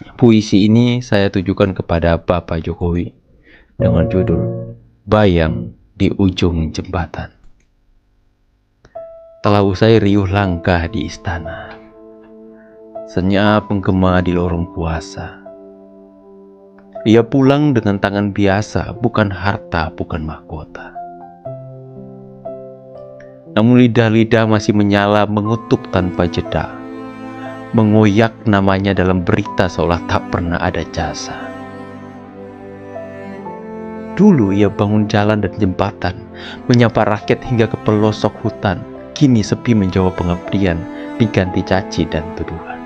Puisi ini saya tujukan kepada Bapak Jokowi dengan judul Bayang di Ujung Jembatan. Telah usai riuh langkah di istana, senyap menggema di lorong puasa. Ia pulang dengan tangan biasa, bukan harta, bukan mahkota. Namun lidah-lidah masih menyala mengutuk tanpa jeda, mengoyak namanya dalam berita seolah tak pernah ada jasa. Dulu ia bangun jalan dan jembatan, menyapa rakyat hingga ke pelosok hutan. Kini sepi menjawab pengabdian, diganti caci dan tuduhan.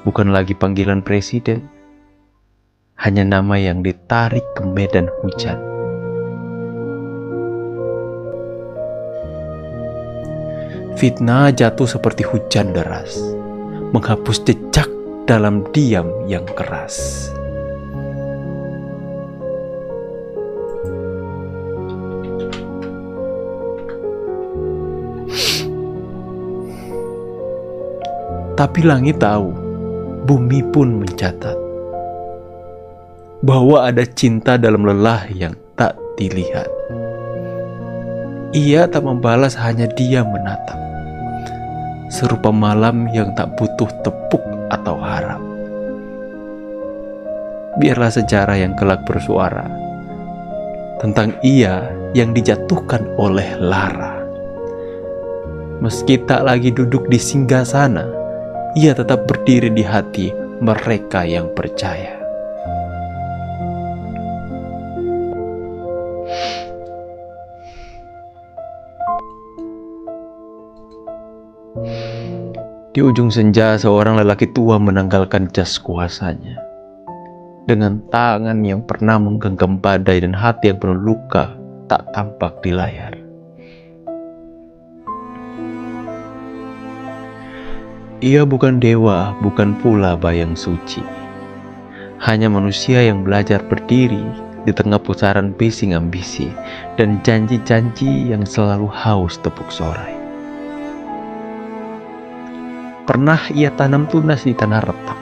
Bukan lagi panggilan presiden, hanya nama yang ditarik ke medan hujan. Fitnah jatuh seperti hujan deras, menghapus jejak dalam diam yang keras. Tapi langit tahu, bumi pun mencatat bahwa ada cinta dalam lelah yang tak dilihat. Ia tak membalas, hanya diam menatap, serupa malam yang tak butuh tepuk atau harap. Biarlah sejarah yang kelak bersuara tentang ia yang dijatuhkan oleh lara. Meski tak lagi duduk di singgasana, ia tetap berdiri di hati mereka yang percaya. Di ujung senja, seorang lelaki tua menanggalkan jas kuasanya. Dengan tangan yang pernah menggenggam badai dan hati yang penuh luka tak tampak di layar. Ia bukan dewa, bukan pula bayang suci. Hanya manusia yang belajar berdiri di tengah pusaran bising ambisi dan janji-janji yang selalu haus tepuk sorai. Pernah ia tanam tunas di tanah retak,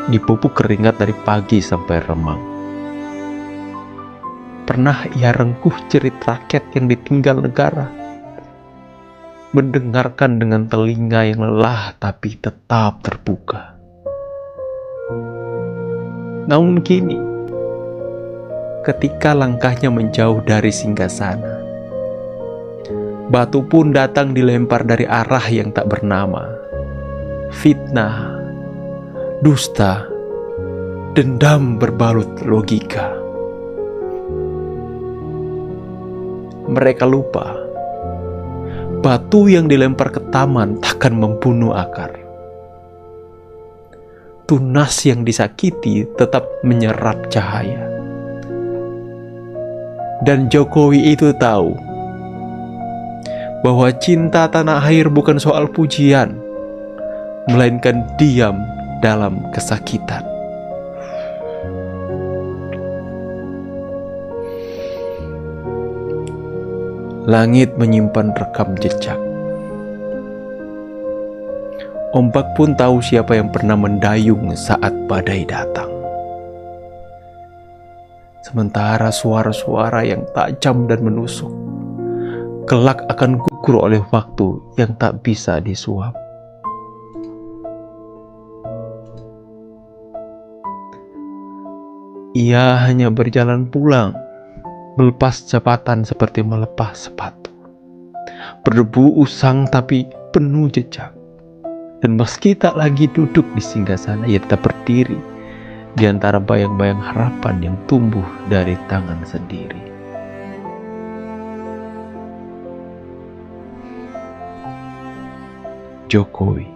dipupuk keringat dari pagi sampai remang. Pernah ia rengkuh jerit rakyat yang ditinggal negara, mendengarkan dengan telinga yang lelah tapi tetap terbuka. Namun kini, ketika langkahnya menjauh dari singgasana, batu pun datang dilempar dari arah yang tak bernama. Fitnah, dusta, dendam berbalut logika. Mereka lupa, batu yang dilempar ke taman takkan membunuh akar. Tunas yang disakiti tetap menyerap cahaya. Dan Jokowi itu tahu bahwa cinta tanah air bukan soal pujian, melainkan diam dalam kesakitan. Langit menyimpan rekam jejak. Ombak pun tahu siapa yang pernah mendayung saat badai datang. Sementara suara-suara yang tajam dan menusuk kelak akan gugur oleh waktu yang tak bisa disuap. Ia hanya berjalan pulang, melepas jabatan seperti melepas sepatu. Berdebu usang tapi penuh jejak. Dan meski tak lagi duduk di singgasana, ia tetap berdiri di antara bayang-bayang harapan yang tumbuh dari tangan sendiri. Jokowi.